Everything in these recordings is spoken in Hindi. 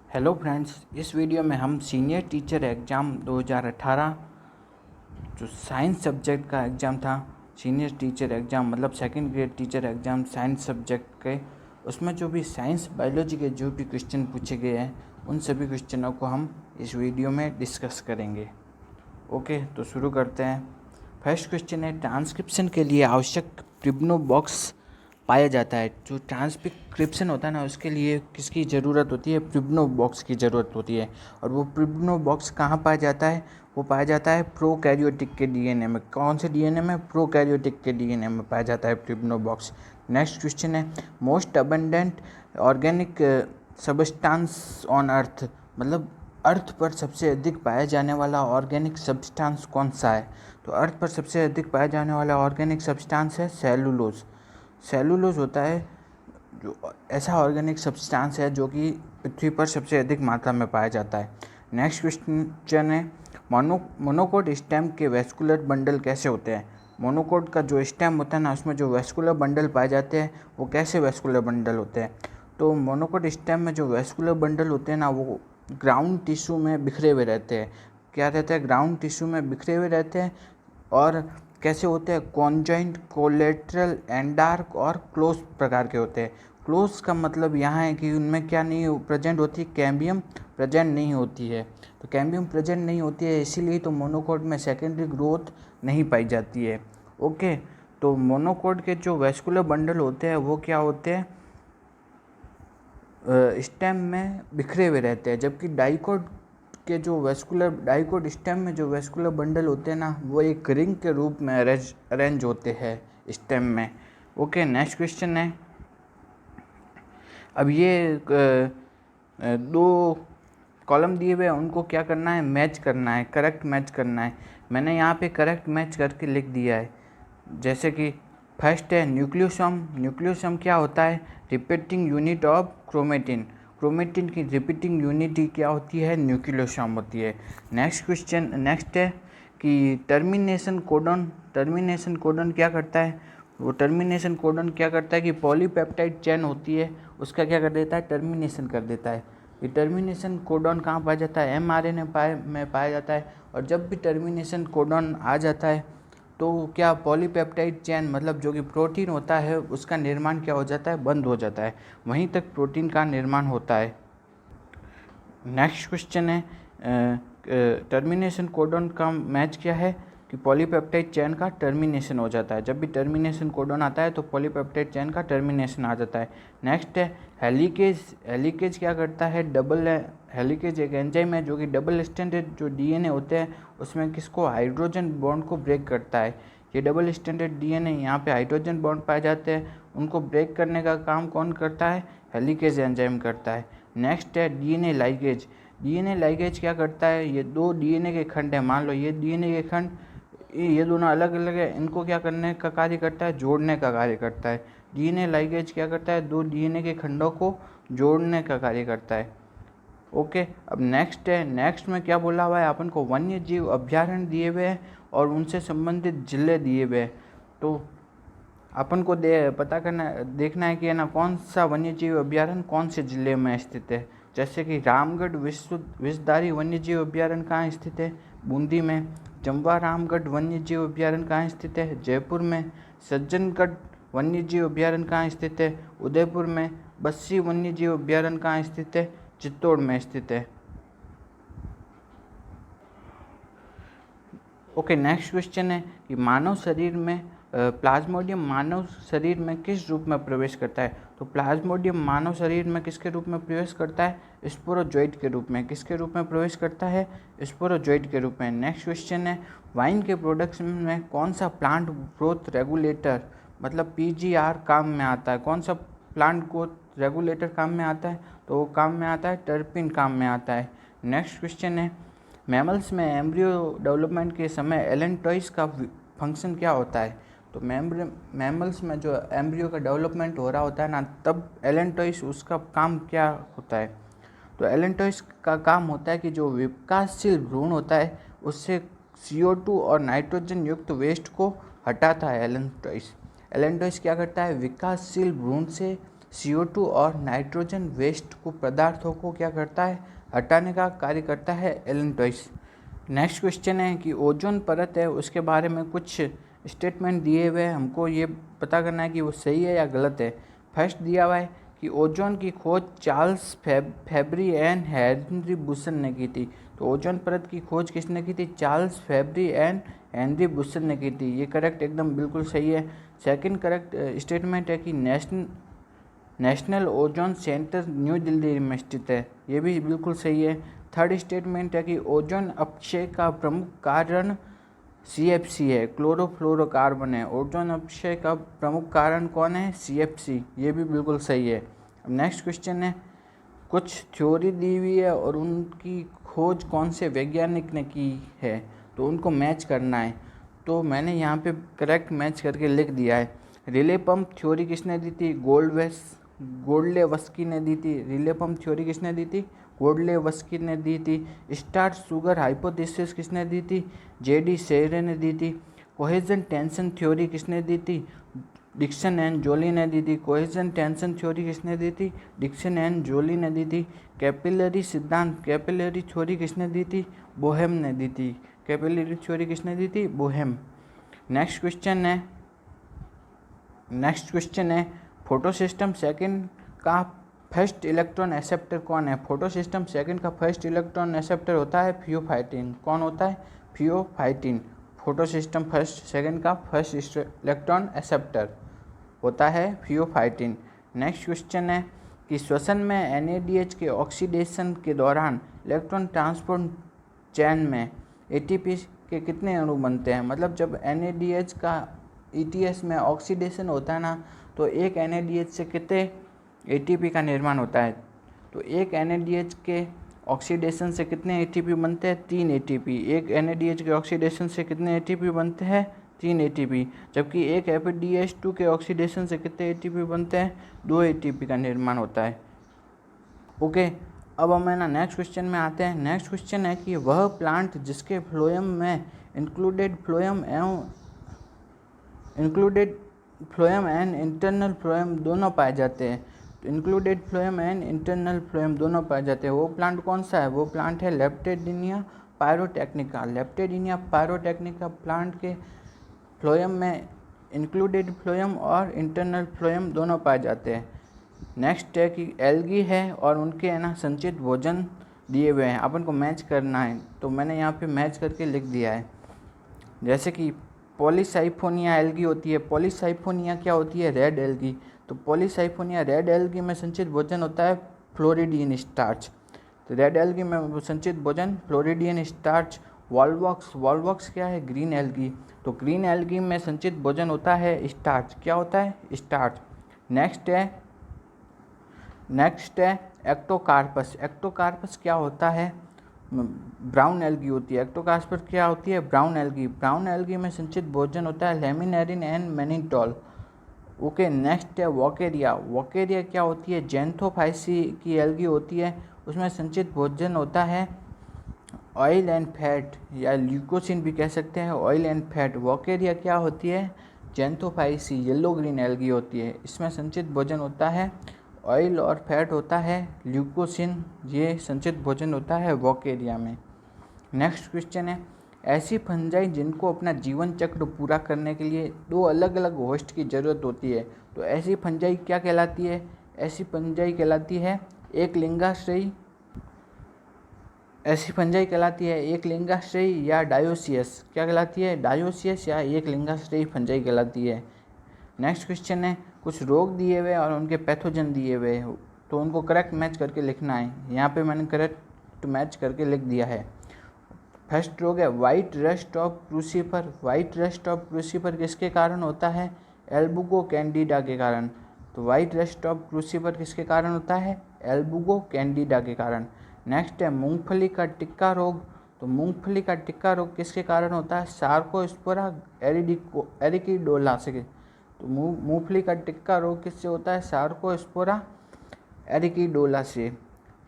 हेलो फ्रेंड्स, इस वीडियो में हम सीनियर टीचर एग्ज़ाम 2018 जो साइंस सब्जेक्ट का एग्ज़ाम था, सीनियर टीचर एग्ज़ाम मतलब second grade teacher exam science subject के, उसमें जो भी साइंस बायोलॉजी के जो भी क्वेश्चन पूछे गए हैं उन सभी क्वेश्चनों को हम इस वीडियो में डिस्कस करेंगे। ओके, तो शुरू करते हैं। फर्स्ट क्वेश्चन है, ट्रांसक्रिप्शन के लिए आवश्यक प्रिब्नो बॉक्स पाया जाता है। जो ट्रांसक्रिप्शन होता है ना, उसके लिए किसकी ज़रूरत होती है? प्रिब्नो बॉक्स की ज़रूरत होती है। और वो प्रिब्नो बॉक्स कहाँ पाया जाता है? वो पाया जाता है प्रोकैरियोटिक के डीएनए में। कौन से डीएनए में? प्रोकैरियोटिक के डीएनए में पाया जाता है प्रिब्नो बॉक्स। नेक्स्ट क्वेश्चन है, most abundant organic substance on earth, मतलब अर्थ पर सबसे अधिक पाया जाने वाला ऑर्गेनिक सब्सटेंस कौन सा है? तो अर्थ पर सबसे अधिक पाया जाने वाला ऑर्गेनिक सब्सटेंस है सेलुलोज। सेलुलोज होता है जो ऐसा ऑर्गेनिक सब्सटेंस है जो कि पृथ्वी पर सबसे अधिक मात्रा में पाया जाता है। नेक्स्ट क्वेश्चन है, मोनोकोट स्टेम के वेस्कुलर बंडल कैसे होते हैं? मोनोकोट का जो स्टेम होता है ना, उसमें जो वेस्कुलर बंडल पाए जाते हैं वो कैसे वेस्कुलर बंडल होते हैं? तो मोनोकोट स्टेम में जो वेस्कुलर बंडल होते हैं ना, वो ग्राउंड टिश्यू में बिखरे हुए रहते हैं। क्या रहते हैं? ग्राउंड टिश्यू में बिखरे हुए रहते हैं। और कैसे होते हैं? कॉन्जॉइंट, कोलेटरल, एंडार्क और क्लोज प्रकार के होते हैं। क्लोज का मतलब यहाँ है कि उनमें क्या नहीं प्रेजेंट होती? कैम्बियम प्रेजेंट नहीं होती है। तो कैम्बियम प्रेजेंट नहीं होती है, इसीलिए तो मोनोकोट में सेकेंडरी ग्रोथ नहीं पाई जाती है। ओके, तो मोनोकोट के जो वेस्कुलर बंडल होते हैं वो क्या होते हैं? स्टेम में बिखरे हुए रहते हैं। जबकि डाइकोट स्टेम में जो वेस्कुलर बंडल होते हैं ना, वो एक रिंग के रूप में अरेंज होते हैं स्टेम में। ओके, नेक्स्ट क्वेश्चन है, अब ये दो कॉलम दिए हुए हैं, उनको क्या करना है? मैच करना है, करेक्ट मैच करना है। मैंने यहाँ पे करेक्ट मैच करके लिख दिया है। जैसे कि फर्स्ट है न्यूक्लियोसोम। न्यूक्लियोसोम क्या होता है? Repeating unit of chromatin. Chromatin की रिपीटिंग यूनिट क्या होती है? न्यूक्लियोसोम होती है। नेक्स्ट है कि टर्मिनेशन कोडन। टर्मिनेशन कोडन क्या करता है? वो टर्मिनेशन कोडन क्या करता है कि पॉलीपेप्टाइड चेन होती है, उसका क्या कर देता है? टर्मिनेशन कर देता है। ये टर्मिनेशन कोडन कहाँ पाया जाता है? mRNA में पाया जाता है। और जब भी टर्मिनेशन कोडन आ जाता है तो क्या पॉलीपेप्टाइड चेन मतलब जो कि प्रोटीन होता है उसका निर्माण क्या हो जाता है? बंद हो जाता है। वहीं तक प्रोटीन का निर्माण होता है। नेक्स्ट क्वेश्चन है, टर्मिनेशन कोडन का मैच क्या है? कि पॉलीपेप्टाइड चेन का टर्मिनेशन हो जाता है। जब भी टर्मिनेशन कोडन आता है तो पॉलीपेप्टाइड चेन का टर्मिनेशन आ जाता है। नेक्स्ट है हेलिकेज। हेलिकेज क्या करता है? हेलिकेज एक एंजाइम है जो कि डबल स्ट्रैंडेड जो डीएनए होते हैं उसमें किसको? हाइड्रोजन बॉन्ड को ब्रेक करता है। ये डबल स्ट्रैंडेड डीएनए, यहाँ पे हाइड्रोजन बॉन्ड पाए जाते हैं, उनको ब्रेक करने का काम कौन करता है? हेलिकेज एंजाइम करता है। नेक्स्ट है डीएनए लाइगेज। डीएनए लाइगेज क्या करता है? ये दो डीएनए के खंड है, मान लो ये डीएनए के खंड, ये दोनों अलग अलग है, इनको क्या करने का कार्य करता है? जोड़ने का कार्य करता है। डीएनए लाइगेज क्या करता है? दो डीएनए के खंडों को जोड़ने का कार्य करता है। ओके, अब नेक्स्ट है, नेक्स्ट में क्या बोला हुआ है अपन को? वन्य जीव अभ्यारण्य दिए हुए हैं और उनसे संबंधित जिले दिए हुए हैं। तो अपन को पता करना देखना है कि है ना, कौन सा वन्य जीव अभ्यारण्य कौन से जिले में स्थित है। जैसे कि रामगढ़ विषधारी वन्य जीव अभ्यारण्य कहाँ स्थित है? बूंदी में। चंबा रामगढ़ वन्य जीव अभ्यारण्य कहाँ स्थित है? जयपुर में। सज्जनगढ़ वन्य जीव अभ्यारण्य कहाँ स्थित है? उदयपुर में। बस्सी वन्य जीव अभ्यारण्य कहाँ स्थित है? चित्तौड़ में स्थित है। ओके, नेक्स्ट क्वेश्चन है कि मानव शरीर में प्लाज्मोडियम मानव शरीर में किस रूप में प्रवेश करता है? तो प्लाज्मोडियम मानव शरीर में किसके रूप में प्रवेश करता है? स्पोरोजोइट के रूप में। किसके रूप में प्रवेश करता है? स्पोरोजोइट के रूप में। नेक्स्ट क्वेश्चन है, वाइन के प्रोडक्शन में कौन सा प्लांट ग्रोथ रेगुलेटर मतलब पीजीआर काम में आता है? कौन सा प्लांट ग्रोथ रेगुलेटर काम में आता है? तो वो काम में आता है टर्पिन काम में आता है। नेक्स्ट क्वेश्चन है, मैमल्स में एम्ब्रियो डेवलपमेंट के समय एलेंटॉइस का फंक्शन क्या होता है? तो मैमल्स में जो एम्ब्रियो का डेवलपमेंट हो रहा होता है ना, तब एलेंटॉइस उसका काम क्या होता है? तो एलेंटॉइस का काम होता है कि जो विकासशील भ्रूण होता है उससे CO2 और नाइट्रोजन युक्त वेस्ट को हटाता है एलेंटॉइस। एलेंटॉइस क्या करता है? विकासशील भ्रूण से CO2 और नाइट्रोजन वेस्ट को पदार्थों को क्या करता है, हटाने का कार्य करता है एलेंटॉइस। नेक्स्ट क्वेश्चन है कि ओजोन परत है उसके बारे में कुछ स्टेटमेंट दिए हुए हैं, हमको ये पता करना है कि वो सही है या गलत है। फर्स्ट दिया हुआ है कि ओजोन की खोज Charles Fabry and Henri Buisson ने की थी। तो ओजोन परत की खोज किसने की थी, Charles Fabry and Henri Buisson ने की थी। ये करेक्ट एकदम बिल्कुल सही है। सेकंड करेक्ट स्टेटमेंट है कि national ozone centre new Delhi में स्थित है। ये भी बिल्कुल सही है। थर्ड स्टेटमेंट है कि ओजोन अपक्षय का प्रमुख कारण CFC है, क्लोरोफ्लोरोकार्बन है। ओजोन अपक्षय का प्रमुख कारण कौन है, CFC। ये भी बिल्कुल सही है। अब नेक्स्ट क्वेश्चन है, कुछ थ्योरी दी हुई है और उनकी खोज कौन से वैज्ञानिक ने की है, तो उनको मैच करना है। तो मैंने यहाँ पे करेक्ट मैच करके लिख दिया है। रिले पंप थ्योरी किसने दी थी, गोल्डलेवस्की ने दी थी। रिले पंप थ्योरी किसने दी थी, गोल्डलेवस्की ने दी थी। स्टार्च शुगर हाइपोथेसिस किसने दी थी, JD सेरे ने दी थी। कोहेजन टेंशन थ्योरी किसने दी थी, डिक्सन एंड जोली ने दी थी। कोहेजन टेंशन थ्योरी किसने दी थी, डिक्सन एंड जोली ने दी थी। कैपिलरी सिद्धांत, कैपिलरी थ्योरी किसने दी थी, बोहेम ने दी थी। कैपिलरी थ्योरी किसने दी थी, बोहेम। नेक्स्ट क्वेश्चन है फोटो सिस्टम सेकंड का फर्स्ट इलेक्ट्रॉन एक्सेप्टर कौन है। फोटो सिस्टम सेकंड का फर्स्ट इलेक्ट्रॉन एक्सेप्टर होता है फियोफाइटिन। कौन होता है, pheophytin. Photo system first second का फर्स्ट इलेक्ट्रॉन एक्सेप्टर होता है फियोफाइटिन। नेक्स्ट क्वेश्चन है कि श्वसन में NADH के ऑक्सीडेशन के दौरान इलेक्ट्रॉन ट्रांसपोर्ट चैन में ATP के कितने अणु बनते हैं। मतलब जब NADH का ETS में ऑक्सीडेशन होता है ना, तो एक NADH से कितने ATP का निर्माण होता है। तो एक NADH के ऑक्सीडेशन से कितने ATP बनते हैं, 3 ATP। एक NADH के ऑक्सीडेशन से कितने ATP बनते हैं, 3 ATP। जबकि एक FADH2 के ऑक्सीडेशन से कितने ATP बनते हैं, 2 ATP का निर्माण होता है। ओके, अब हम है ना नेक्स्ट क्वेश्चन में आते हैं। नेक्स्ट क्वेश्चन है कि वह प्लांट जिसके फ्लोएम में included phloem and internal phloem दोनों पाए जाते हैं। तो included phloem and internal phloem दोनों पाए जाते हैं, वो प्लांट कौन सा है, वो प्लांट है लेप्टेडिनिया पायरोटेक्निका। लेप्टेडिनिया पायरोटेक्निका प्लांट के फ्लोएम में इंक्लूडेड फ्लोएम और इंटरनल फ्लोएम दोनों पाए जाते हैं। नेक्स्ट है कि एल्गी है और उनके है ना संचित भोजन दिए हुए हैं, अपन को मैच करना है। तो मैंने यहाँ पे मैच करके लिख दिया है। जैसे कि पॉलीसाइफोनिया एल्गी होती है। पॉलीसाइफोनिया क्या होती है, रेड एल्गी। तो पॉलीसाइफोनिया रेड एल्गी में संचित भोजन होता है फ्लोरिडियन स्टार्च। तो रेड एल्गी में संचित भोजन फ्लोरिडियन स्टार्च। वॉल्वॉक्स क्या है, ग्रीन एल्गी। तो ग्रीन एल्गी में संचित भोजन होता है स्टार्च। क्या होता है, स्टार्च। नेक्स्ट है एक्टोकार्पस। एक्टोकार्पस क्या होता है, ब्राउन एल्गी होती है। एक्टोकार्पस क्या होती है, ब्राउन एल्गी। ब्राउन एल्गी में संचित भोजन होता है laminarin and mannitol. Okay, next है वोकेरिया। वोकेरिया क्या होती है, जेंथोफाइसी की एल्गी होती है, उसमें संचित भोजन होता है ऑयल एंड फैट, या ल्यूकोसिन भी कह सकते हैं, ऑयल एंड फैट। वोकेरिया क्या होती है, जेंथोफाइसी येलो ग्रीन एल्गी होती है, इसमें संचित भोजन होता है ऑयल और फैट होता है ल्यूकोसिन। ये संचित भोजन होता है वोकेरिया में। नेक्स्ट क्वेश्चन है, ऐसी फंजाई जिनको अपना जीवन चक्र पूरा करने के लिए 2 अलग अलग होस्ट की ज़रूरत होती है, तो ऐसी फंजाई क्या कहलाती है, ऐसी फंजाई कहलाती है एक लिंगाश्रयी। ऐसी फंजाई कहलाती है एक लिंगाश्रयी या डायोसियस। क्या कहलाती है, डायोसियस या एक लिंगाश्रयी फंजाई कहलाती है। नेक्स्ट क्वेश्चन है, कुछ रोग दिए हुए और उनके पैथोजन दिए हुए, तो उनको करेक्ट मैच करके लिखना है। यहाँ पे मैंने करेक्ट मैच करके लिख दिया है। फर्स्ट रोग है white rust of crucifer. White rust of crucifer किसके कारण होता है, एल्बुगो कैंडिडा के कारण। तो वाइट रस्ट ऑफ क्रूसीफर किसके कारण होता है, एल्बुगो कैंडिडा के कारण। नेक्स्ट है मूंगफली का टिक्का रोग। तो मूंगफली का टिक्का रोग किसके कारण होता है, सार्कोस्पोरा एरिकिडोला से। तो मूंगफली का टिक्का रोग किससे होता है, सार्कोस्पोरा एरिकिडोला से।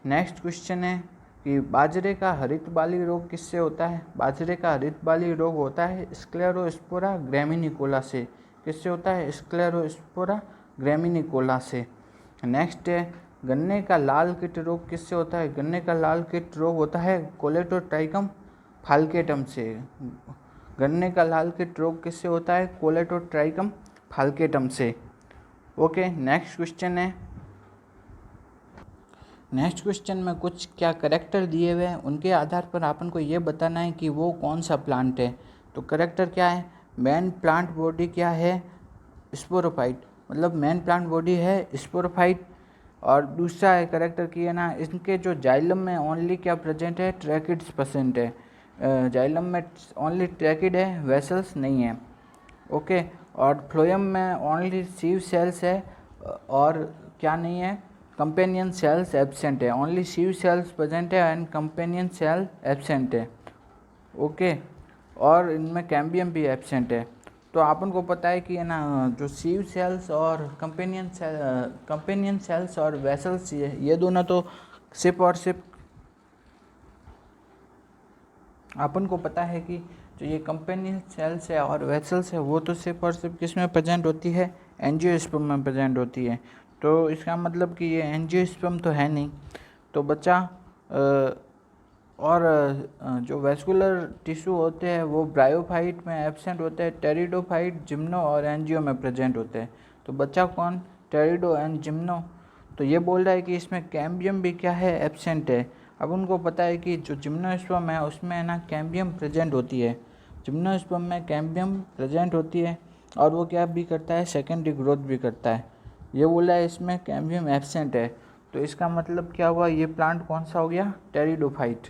नेक्स्ट क्वेश्चन है कि बाजरे का हरित बाली रोग किससे होता है। बाजरे का हरित बाली रोग होता है स्क्लेरोस्पोरा ग्रैमिनिकोला से। किससे होता है, स्क्लेरोस्पोरा ग्रैमिनिकोला से। नेक्स्ट है गन्ने का लाल कीट रोग किससे होता है? गन्ने का लाल कीट रोग होता है कोलेटोट्राइकम फाल्केटम से। गन्ने का लाल कीट रोग किससे होता है? कोलेटोट्राइकम फाल्केटम से। ओके, नेक्स्ट क्वेश्चन है। नेक्स्ट क्वेश्चन में कुछ क्या करेक्टर दिए हुए हैं, उनके आधार पर अपन को ये बताना है कि वो कौन सा प्लांट है। तो करेक्टर क्या है? मेन प्लांट बॉडी क्या है? स्पोरोफाइट, मतलब मेन प्लांट बॉडी है स्पोरोफाइट। और दूसरा है करेक्टर की है ना, इनके जो जाइलम में ओनली क्या प्रेजेंट है? ट्रैकिड्स प्रेजेंट है। जाइलम में ओनली ट्रैकिड है, वेसल्स नहीं है। ओके, और फ्लोएम में ओनली सीव सेल्स है और क्या नहीं है? कंपेनियन सेल्स एब्सेंट है। ओनली सीव सेल्स प्रेजेंट है एंड कंपेनियन सेल एब्सेंट है। ओके, और इनमें कैम्बियम भी एब्सेंट है। तो अपन को पता है कि है ना, जो सीव सेल्स और कंपेनियन सेल्स और वेसल्स ये दोनों तो सिप और सिप, अपन को पता है कि जो ये कंपेनियन सेल्स है और वेसल्स है वो तो सिर्फ और सिर्फ किस में प्रेजेंट होती है? एंजियोस्पर्म में प्रेजेंट होती है। तो इसका मतलब कि ये एंजियोस्पर्म तो है नहीं। तो बच्चा और जो वेस्कुलर टिश्यू होते हैं वो ब्रायोफाइट में एब्सेंट होते हैं, टेरिडोफाइट, जिम्नो और एंजियो में प्रेजेंट होते हैं। तो बच्चा कौन? टेरिडो एंड जिम्नो। तो ये बोल रहा है कि इसमें कैम्बियम भी क्या है? एब्सेंट है। अब उनको पता है कि जो जिम्नोस्पर्म है उसमें है ना कैम्बियम प्रेजेंट होती है। जिम्नोस्पर्म में कैम्बियम प्रेजेंट होती है और वो क्या भी करता है? सेकेंडरी ग्रोथ भी करता है। ये बोला है इसमें कैम्बियम एब्सेंट है। तो इसका मतलब क्या हुआ? ये प्लांट कौन सा हो गया? टेरिडोफाइट।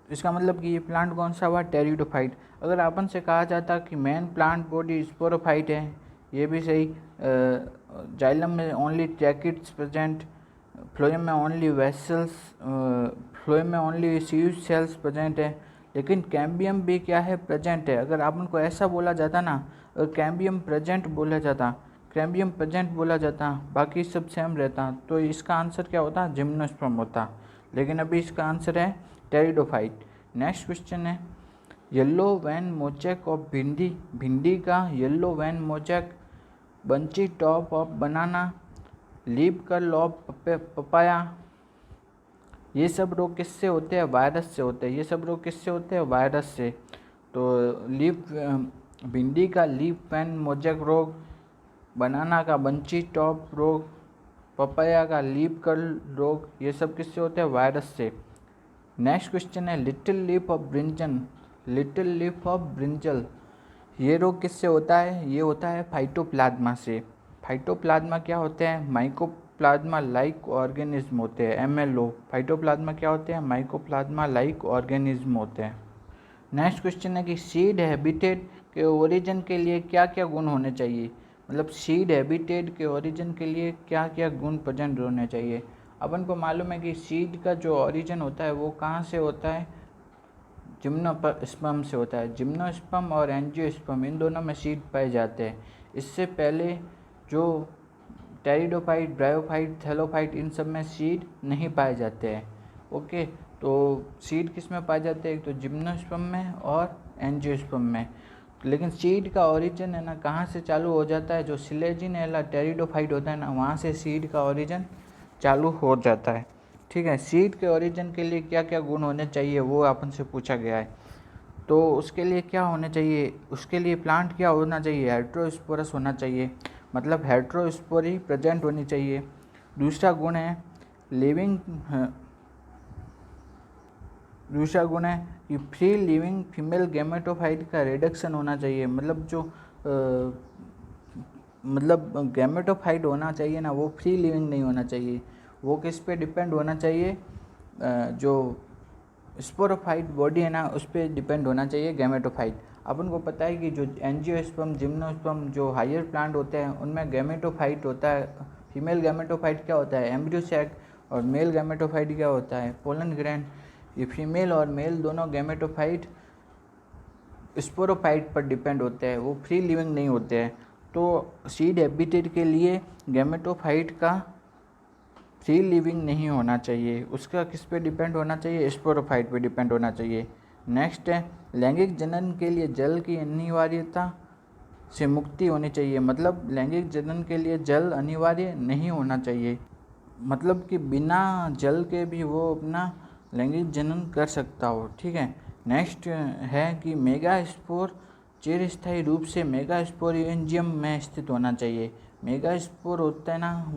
इसका मतलब कि ये प्लांट कौन सा हुआ? टेरिडोफाइट। अगर अपन से कहा जाता कि मेन प्लांट बॉडी स्पोरोफाइट है, ये भी सही। जाइलम में ओनली ट्रैकिड्स प्रेजेंट, फ्लोएम में ओनली वेसल्स, फ्लोएम में ओनली सीव सेल्स प्रेजेंट है, लेकिन कैम्बियम भी क्या है? प्रेजेंट है। अगर अपन को ऐसा बोला जाता ना, अगर कैम्बियम प्रेजेंट बोला जाता, कैम्बियम प्रेजेंट बोला जाता, बाकी सब सेम रहता, तो इसका आंसर क्या होता? जिम्नोस्पर्म होता। लेकिन अभी इसका आंसर है टेरिडोफाइट। नेक्स्ट क्वेश्चन है yellow vein mosaic of bhindi. भिंडी का yellow vein mosaic, bunchy top of banana, leaf curl of papaya, ये सब रोग किससे होते हैं? वायरस से होते हैं। ये सब रोग किससे होते हैं? वायरस से। तो भिंडी का लीफ वैन मोजैक रोग, बनाना का बंची टॉप रोग, पपाया का लीफ कर्ल रोग, ये सब किससे होते हैं? वायरस से। नेक्स्ट क्वेश्चन है little leaf of brinjal. Little leaf of brinjal, ये रोग किससे होता है? ये होता है फाइटोप्लाज्मा से। फाइटोप्लाज्मा क्या होते हैं? माइकोप्लाज्मा लाइक ऑर्गेनिज्म होते हैं, MLO। फाइटोप्लाज्मा क्या होते हैं? माइकोप्लाज्मा लाइक ऑर्गेनिज्म होते हैं। नेक्स्ट क्वेश्चन है कि सीड हैबिटेट के ओरिजिन के लिए क्या क्या गुण होने चाहिए? मतलब सीड हैबिटेट के ओरिजिन के लिए क्या क्या गुण प्रेजेंट होने चाहिए? अपन को मालूम है कि सीड का जो ओरिजिन होता है वो कहाँ से होता है? जिम्नोस्पर्म से होता है। जिम्नोस्पर्म और एंजियोस्पर्म इन दोनों में सीड पाए जाते हैं। इससे पहले जो टेरिडोफाइट, ब्रायोफाइट, थैलोफाइट, इन सब में सीड नहीं पाए जाते हैं। ओके, तो सीड किस में पाए जाते हैं? तो जिम्नोस्पर्म में और एंजियोस्पर्म में। लेकिन सीड का ओरिजिन है ना कहाँ से चालू हो जाता है? जो सिलेजिनेला टेरिडोफाइट होता है ना, वहाँ से सीड का ओरिजिन चालू हो जाता है। ठीक है, सीड के ओरिजिन के लिए क्या क्या गुण होने चाहिए वो अपन से पूछा गया है। तो उसके लिए क्या होने चाहिए? उसके लिए प्लांट क्या होना चाहिए? हेट्रोस्पोरस होना चाहिए, मतलब हेट्रोस्पोरी प्रेजेंट होनी चाहिए। दूसरा गुण है दूसरा गुण है कि फ्री लिविंग फीमेल गैमेटोफाइट का रिडक्शन होना चाहिए। मतलब जो गैमेटोफाइट होना चाहिए ना, वो फ्री लिविंग नहीं होना चाहिए। वो किस पे डिपेंड होना चाहिए? जो स्पोरोफाइट बॉडी है ना उस पर डिपेंड होना चाहिए गैमेटोफाइट। अपन को पता है कि जो एंजियोस्पर्म, जिम्नोस्पर्म जो हायर प्लांट होते हैं उनमें गैमेटोफाइट होता है। फीमेल गैमेटोफाइट क्या होता है? Embryo sac. और मेल गैमेटोफाइट क्या होता है? Pollen grain. ये फीमेल और मेल दोनों गैमेटोफाइट स्पोरोफाइट पर डिपेंड होते हैं, वो फ्री लिविंग नहीं होते हैं। तो सीड हैबिटेट के लिए गैमेटोफाइट का फ्री लिविंग नहीं होना चाहिए, उसका किस पे डिपेंड होना चाहिए? स्पोरोफाइट पे डिपेंड होना चाहिए। नेक्स्ट है लैंगिक जनन के लिए जल की अनिवार्यता। से मुक्ति होनी चाहिए, मतलब लैंगिक जनन के लिए जल अनिवार्य नहीं होना चाहिए, मतलब कि बिना जल के भी वो अपना लैंगिक जनन कर सकता हो। ठीक है, नेक्स्ट है कि मेगास्पोर चिरस्थायी रूप से मेगास्पोरेंजियम में स्थित होना चाहिए। मेगास्पोर होता है ना,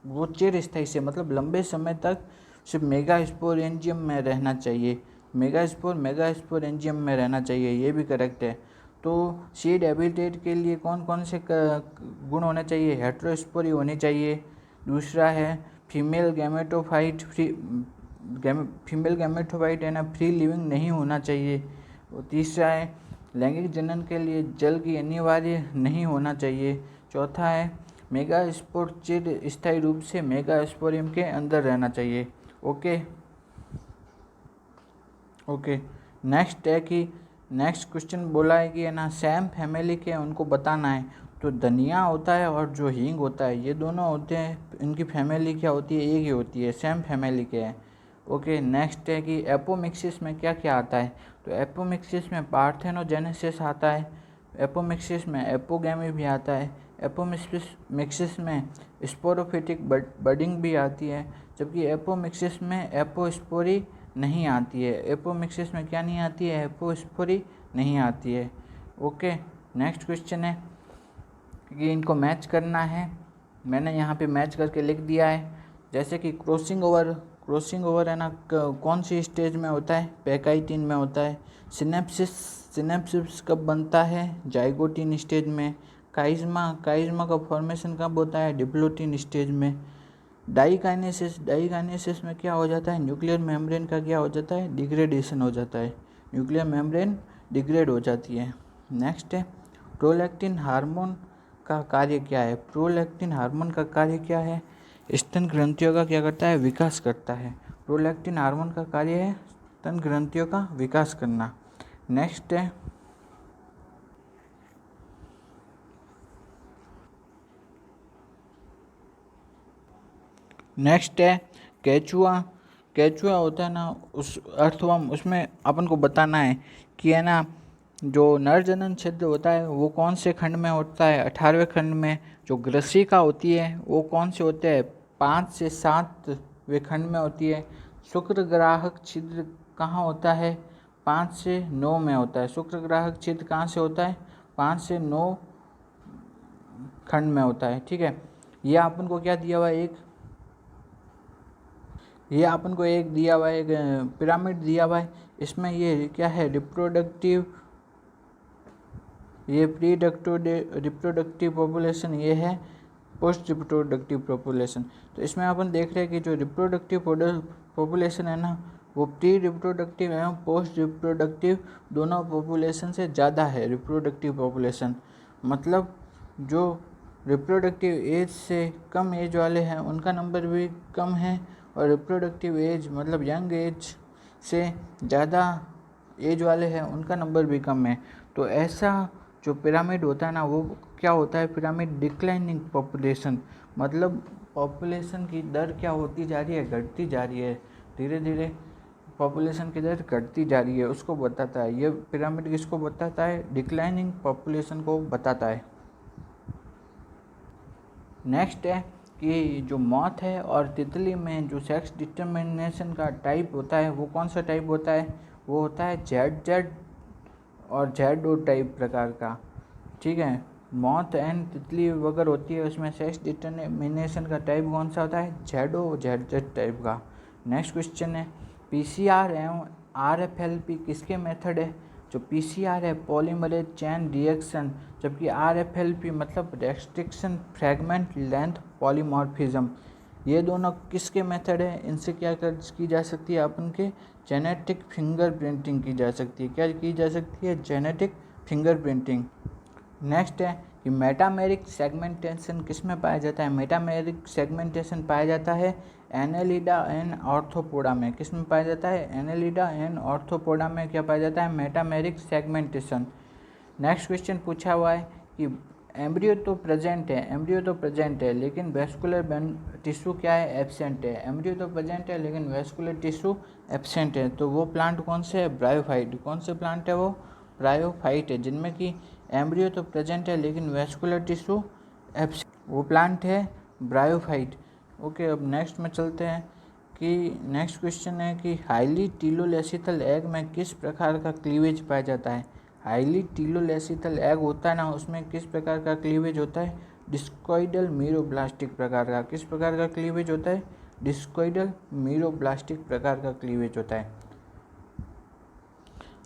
वो चिरस्थायी से मतलब लंबे समय तक सिर्फ मेगास्पोरेंजियम में रहना चाहिए। मेगास्पोरेंजियम में रहना चाहिए, ये भी करेक्ट है। तो सीड हैबिटेट के लिए कौन कौन से गुण होने चाहिए? हेट्रोस्पोरी होनी चाहिए। दूसरा है फीमेल गैमेटोफाइट है ना, फ्री लिविंग नहीं होना चाहिए। और तीसरा है लैंगिक जनन के लिए जल की अनिवार्य नहीं होना चाहिए। चौथा है मेगास्पोर चिर स्थायी रूप से मेगास्पोरियम के अंदर रहना चाहिए। ओके, नेक्स्ट है कि नेक्स्ट क्वेश्चन बोला है कि है ना सेम फैमिली के उनको बताना है। तो धनिया होता है और जो हींग होता है, ये दोनों होते हैं, इनकी फैमिली क्या होती है? एक ही होती है, सेम फैमिली के हैं। ओके, नेक्स्ट है कि एपोमिक्सिस में क्या क्या आता है? तो एपोमिक्सिस में पार्थेनोजेनेसिस आता है, एपोमिक्सिस में एपोगैमी भी आता है, एपोमिक्सिस में स्पोरोफिटिक बडिंग भी आती है, जबकि एपोमिक्सिस में एपोस्पोरी नहीं आती है। एपोमिक्सिस में क्या नहीं आती है? एपोस्पोरी नहीं आती है। ओके, नेक्स्ट क्वेश्चन है कि इनको मैच करना है। मैंने यहाँ पे मैच करके लिख दिया है। जैसे कि क्रॉसिंग ओवर है ना, कौन सी स्टेज में होता है? पैकाइटिन में होता है। सिनेप्सिस कब बनता है? जाइगोटिन स्टेज में। काइज्मा का फॉर्मेशन कब होता है? डिप्लोटिन स्टेज में। डाइकाइनेसिस में क्या हो जाता है? न्यूक्लियर मेम्ब्रेन का क्या हो जाता है? डिग्रेडेशन हो जाता है, न्यूक्लियर मेम्ब्रेन डिग्रेड हो जाती है। नेक्स्ट है प्रोलैक्टिन हार्मोन का कार्य क्या है? प्रोलैक्टिन हार्मोन का कार्य क्या है? स्तन ग्रंथियों का क्या करता है? विकास करता है। प्रोलैक्टिन हार्मोन का कार्य है स्तन ग्रंथियों का विकास करना। नेक्स्ट है केचुआ होता है ना, उस अर्थवर्म, उसमें अपन को बताना है कि है ना जो नर जनन छिद्र होता है वो कौन से खंड में होता है? 18वें खंड में। जो ग्रसिका होती है वो कौन से होते हैं? 5 से 7वें खंड में होती है। शुक्र ग्राहक छिद्र कहाँ होता है? 5 से 9 में होता है। शुक्र ग्राहक छिद्र कहाँ से होता है? 5 से 9 खंड में होता है। ठीक है, ये अपन को क्या दिया हुआ है? ये अपन को एक दिया हुआ है, एक पिरामिड दिया हुआ है। इसमें ये क्या है? रिप्रोडक्टिव पॉपुलेशन, ये है पोस्ट रिप्रोडक्टिव पॉपुलेशन। तो इसमें अपन देख रहे हैं कि जो रिप्रोडक्टिव पॉपुलेशन है ना, वो प्री रिप्रोडक्टिव एवं पोस्ट रिप्रोडक्टिव दोनों पॉपुलेशन से ज़्यादा है। रिप्रोडक्टिव पॉपुलेशन मतलब जो रिप्रोडक्टिव एज से कम एज वाले हैं उनका नंबर भी कम है, और रिप्रोडक्टिव एज मतलब यंग एज से ज़्यादा एज वाले हैं उनका नंबर भी कम है। तो ऐसा जो पिरामिड होता है ना, वो क्या होता है? पिरामिड डिक्लाइनिंग पॉपुलेशन, मतलब पॉपुलेशन की दर क्या होती जा रही है? घटती जा रही है, धीरे धीरे पॉपुलेशन की दर घटती जा रही है, उसको बताता है। ये पिरामिड किसको बताता है? डिक्लाइनिंग पॉपुलेशन को बताता है। नेक्स्ट है कि जो मॉथ है और तितली में जो सेक्स डिटर्मिनेशन का टाइप होता है वो कौन सा टाइप होता है? वो होता है जेड और जेड ओ टाइप प्रकार का। ठीक है, मॉथ एंड तितली वगैरह होती है, उसमें सेक्स डिटर्मिनेशन का टाइप कौन सा होता है? जेड जेड टाइप का। नेक्स्ट क्वेश्चन है पीसीआर एवं आरएफएलपी किसके मेथड है? जो पीसीआर है पॉलीमरेज चेन रिएक्शन, जबकि आरएफएलपी मतलब रेस्ट्रिक्शन फ्रैगमेंट लेंथ पॉलीमॉर्फिज्म। ये दोनों किसके मेथड है? इनसे क्या की जा सकती है? अपन के जेनेटिक फिंगरप्रिंटिंग की जा सकती है। क्या की जा सकती है? Genetic fingerprinting. नेक्स्ट है कि मेटामेरिक सेगमेंटेशन किस में पाया जाता है? मेटामेरिक सेगमेंटेशन पाया जाता है एनेलिडा एंड ऑर्थोपोडा में। किस में पाया जाता है? एनेलिडा एंड ऑर्थोपोडा में क्या पाया जाता है? Metameric segmentation. नेक्स्ट क्वेश्चन पूछा हुआ है कि एम्ब्रियो तो प्रेजेंट है लेकिन वेस्कुलर टिश्यू क्या है? एब्सेंट है। एम्ब्रियो तो प्रेजेंट है लेकिन वेस्कुलर टिश्यू एब्सेंट है। तो वो प्लांट कौन से है? ब्रायोफाइट। कौन से प्लांट है वो? ब्रायोफाइट है, जिनमें कि एम्ब्रियो तो प्रेजेंट है लेकिन वेस्कुलर टिश्यू एब्सेंट। वो प्लांट है ब्रायोफाइट। ओके, अब नेक्स्ट में चलते हैं कि नेक्स्ट क्वेश्चन है कि हाईली टीलोलेसिथल एग में किस प्रकार का क्लीवेज पाया जाता है। हाईली टीलोलेसिथल एग होता है ना, उसमें किस प्रकार का क्लीवेज होता है, डिस्कोइडल मीरोब्लास्टिक प्रकार का। किस प्रकार का क्लीवेज होता है, डिस्कोइडल मीरोब्लास्टिक प्रकार का क्लीवेज होता है।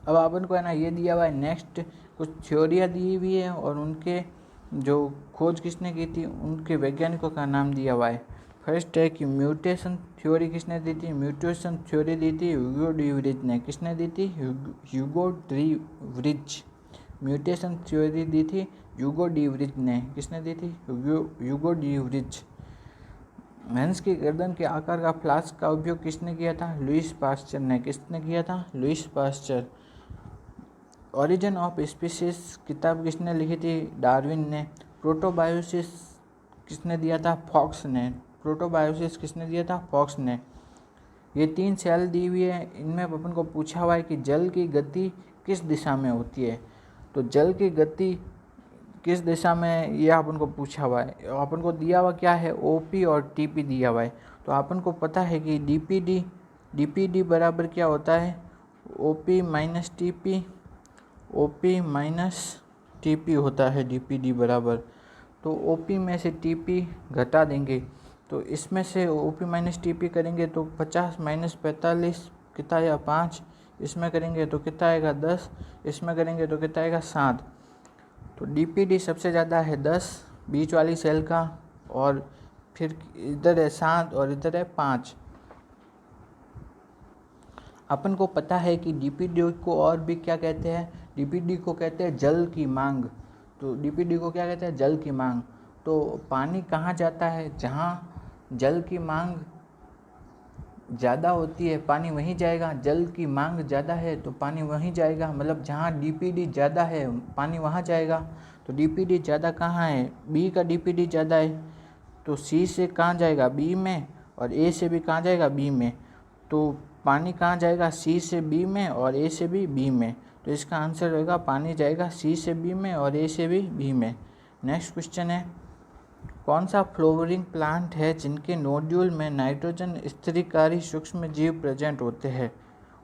अब अपन को है ना ये दिया हुआ है, नेक्स्ट कुछ थ्योरियाँ दी हुई है और उनके जो खोज किसने की थी उनके वैज्ञानिकों का नाम दिया हुआ है। फर्स्ट है कि म्यूटेशन थ्योरी किसने दी थी, म्यूटेशन थ्योरी दी थी ह्यूगो डी व्रिज ने। किसने दी थी, ह्यूगो डी व्रिज। म्यूटेशन थ्योरी दी थी ह्यूगो डी व्रिज ने। किसने दी थी, ह्यूगो डी व्रिज। हंस की गर्दन के आकार का फ्लास्क का उपयोग किसने किया था, लुईस पास्चर ने। किसने किया था, Lewis pasture. Origin of species किताब किसने लिखी थी, डार्विन ने। प्रोटोबायोसिस किसने दिया था, फॉक्स ने। प्रोटोबायोसिस किसने दिया था, फॉक्स ने। ये 3 सेल दी हुई है, इनमें अपन को पूछा हुआ है कि जल की गति किस दिशा में होती है। तो जल की गति किस दिशा में, ये अपन को पूछा हुआ है। अपन को दिया हुआ क्या है, ओपी और टीपी दिया हुआ है। तो अपन को पता है कि डीपीडी बराबर क्या होता है, OP minus TP. OP minus TP होता है डीपीडी बराबर। तो ओपी में से टीपी घटा देंगे, तो इसमें से ओपी माइनस टीपी करेंगे तो 50 माइनस 45 कितना आएगा 5। इसमें करेंगे तो कितना आएगा 10। इसमें करेंगे तो कितना आएगा 7। तो डीपीडी सबसे ज़्यादा है 10 बीच वाली सेल का, और फिर इधर है 7 और इधर है 5। अपन को पता है कि डीपीडी को और भी क्या कहते हैं, डीपीडी को कहते हैं जल की मांग। तो डीपीडी को क्या कहते हैं, जल की मांग। तो पानी कहाँ जाता है, जहाँ जल की मांग ज़्यादा होती है पानी वहीं जाएगा। जल की मांग ज़्यादा है तो पानी वहीं जाएगा, मतलब जहाँ डीपीडी ज़्यादा है पानी वहाँ जाएगा। तो डीपीडी ज़्यादा कहाँ है, बी का डीपीडी ज़्यादा है, तो सी से कहाँ जाएगा, बी में, और ए से भी कहाँ जाएगा, बी में। तो पानी कहाँ जाएगा, सी से बी में और ए से भी बी में। तो इसका आंसर होगा पानी जाएगा सी से बी में और ए से भी बी में। नेक्स्ट क्वेश्चन है, कौन सा फ्लोवरिंग प्लांट है जिनके नोड्यूल में नाइट्रोजन स्थिरीकारी सूक्ष्म जीव प्रेजेंट होते हैं।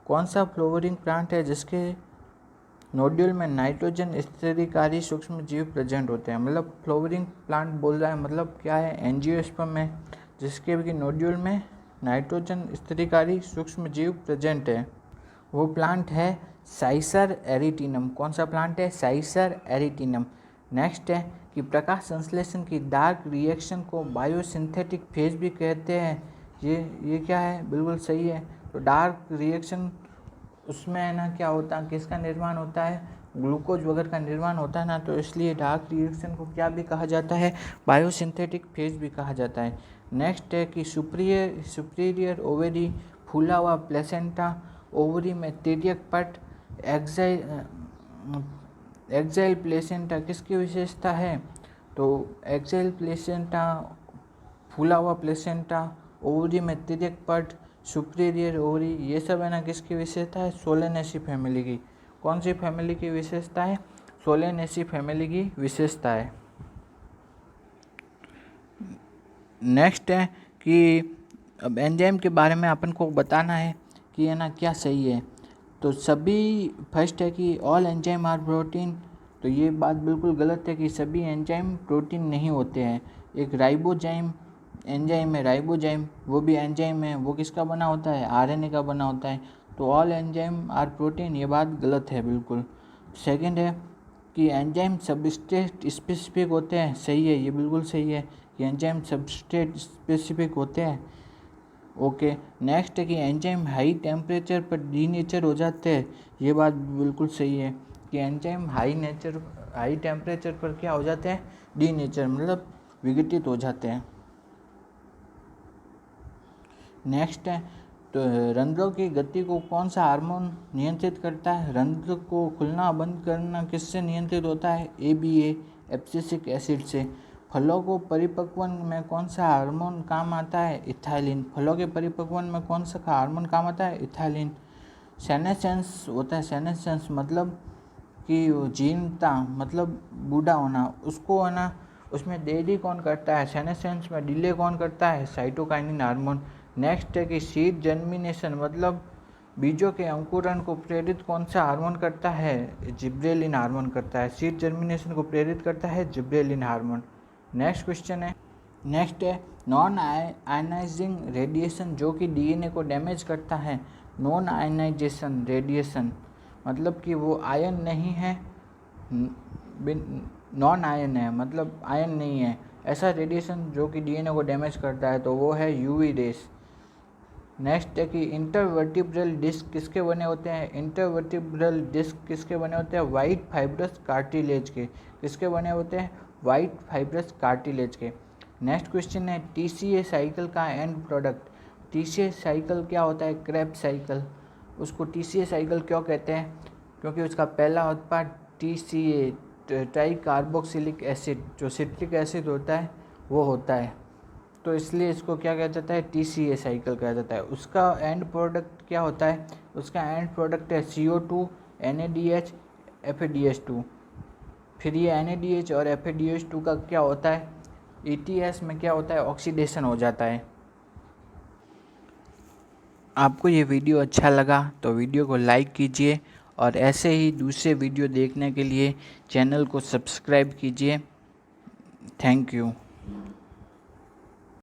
कौन सा फ्लोवरिंग प्लांट है जिसके नोड्यूल में नाइट्रोजन स्थिरीकारी सूक्ष्म जीव प्रेजेंट होते हैं। मतलब फ्लोवरिंग प्लांट बोल रहा है, मतलब क्या है, एंजियोस्पर्म है जिसके भी नोड्यूल में नाइट्रोजन स्थिरीकारी सूक्ष्म जीव प्रेजेंट है। वो प्लांट है साइसर एरिटिनम। कौन सा प्लांट है, साइसर एरिटिनम। नेक्स्ट है कि प्रकाश संश्लेषण की डार्क रिएक्शन को बायोसिंथेटिक फेज भी कहते हैं। ये क्या है, बिल्कुल सही है। तो डार्क रिएक्शन उसमें है ना क्या होता है, किसका निर्माण होता है, ग्लूकोज वगैरह का निर्माण होता है ना, तो इसलिए डार्क रिएक्शन को क्या भी कहा जाता है, बायोसिंथेटिक फेज भी कहा जाता है। नेक्स्ट है कि सुपीरियर ओवरी फूला हुआ प्लेसेंटा, ओवरी में तिर्यक पट, एक्साइल प्लेसेंटा किसकी विशेषता है। तो एक्साइल प्लेसेंटा, फूला हुआ प्लेसेंटा, ओवरी में तिर्यक पट, सुपीरियर ओवरी, ये सब है ना किसकी विशेषता है, सोलेनेसी फैमिली की। कौन सी फैमिली की विशेषता है, सोलेनेसी फैमिली की विशेषता है। नेक्स्ट है कि अब एंजाइम के बारे में अपन को बताना है कि है ना क्या सही है। तो सभी, फर्स्ट है कि ऑल एंजाइम आर प्रोटीन। तो ये बात बिल्कुल गलत है कि सभी एंजाइम प्रोटीन नहीं होते हैं। एक राइबोजाइम एंजाइम है, राइबोजाइम, वो भी एंजाइम है, वो किसका बना होता है, आरएनए का बना होता है। तो ऑल एंजाइम आर प्रोटीन, ये बात गलत है बिल्कुल। सेकंड है कि एंजाइम सबस्ट्रेट स्पेसिफिक होते हैं, सही है, ये बिल्कुल सही है कि एंजाइम सबस्ट्रेट स्पेसिफिक होते हैं। ओके, नेक्स्ट है कि एंजाइम हाई टेम्परेचर पर डीनेचर हो जाते हैं, ये बात बिल्कुल सही है कि एंजाइम हाई टेम्परेचर पर क्या हो जाते हैं, डीनेचर, मतलब विघटित हो जाते हैं। नेक्स्ट है तो रंध्रों की गति को कौन सा हार्मोन नियंत्रित करता है। रंध्र को खुलना बंद करना किससे नियंत्रित होता है, ABA एब्सिसिक एसिड से। फलों को परिपक्वन में कौन सा हार्मोन काम आता है, इथाइलिन। फलों के परिपक्वन में कौन सा हार्मोन काम आता है, इथाइलिन। सेनेसेंस होता है, सेनेसेंस मतलब कि वो जीनता मतलब बूढ़ा होना, उसको है ना उसमें देरी कौन करता है, सेनेसेंस में डिले कौन करता है, साइटोकाइनिन हार्मोन। नेक्स्ट है कि सीड जर्मिनेशन मतलब बीजों के अंकुरण को प्रेरित कौन सा हार्मोन करता है, जिब्रेलिन हार्मोन करता है। सीड जर्मिनेशन को प्रेरित करता है जिब्रेलिन हार्मोन। नेक्स्ट क्वेश्चन है, नेक्स्ट है नॉन आयनाइजिंग रेडिएशन जो कि डीएनए को डैमेज करता है। नॉन आयनाइजेशन रेडिएशन मतलब कि वो आयन नहीं है, नॉन आयन है मतलब आयन नहीं है, ऐसा रेडिएशन जो कि डीएनए को डैमेज करता है, तो वो है यूवी रेस। नेक्स्ट है कि इंटरवर्टिब्रल डिस्क किसके बने होते हैं, इंटरवर्टिब्रल डिस्क किसके बने होते हैं, वाइट फाइब्रस कार्टिलेज के। किसके बने होते हैं, वाइट फाइब्रस कार्टिलेज के। नेक्स्ट क्वेश्चन है टीसीए साइकिल का एंड प्रोडक्ट। टीसीए साइकिल क्या होता है, क्रेब्स साइकिल। उसको टीसीए साइकिल क्यों कहते हैं, क्योंकि उसका पहला उत्पाद टीसीए ट्राई कार्बोक्सिलिक एसिड जो सिट्रिक एसिड होता है वो होता है, तो इसलिए इसको क्या कहा जाता है, टीसीए साइकिल कहा जाता है। उसका एंड प्रोडक्ट क्या होता है, उसका एंड प्रोडक्ट है CO2 NADH FADH2। फिर ये NADH और FADH2 का क्या होता है, ETS में क्या होता है, ऑक्सीडेशन हो जाता है। आपको ये वीडियो अच्छा लगा तो वीडियो को लाइक कीजिए और ऐसे ही दूसरे वीडियो देखने के लिए चैनल को सब्सक्राइब कीजिए। Thank you.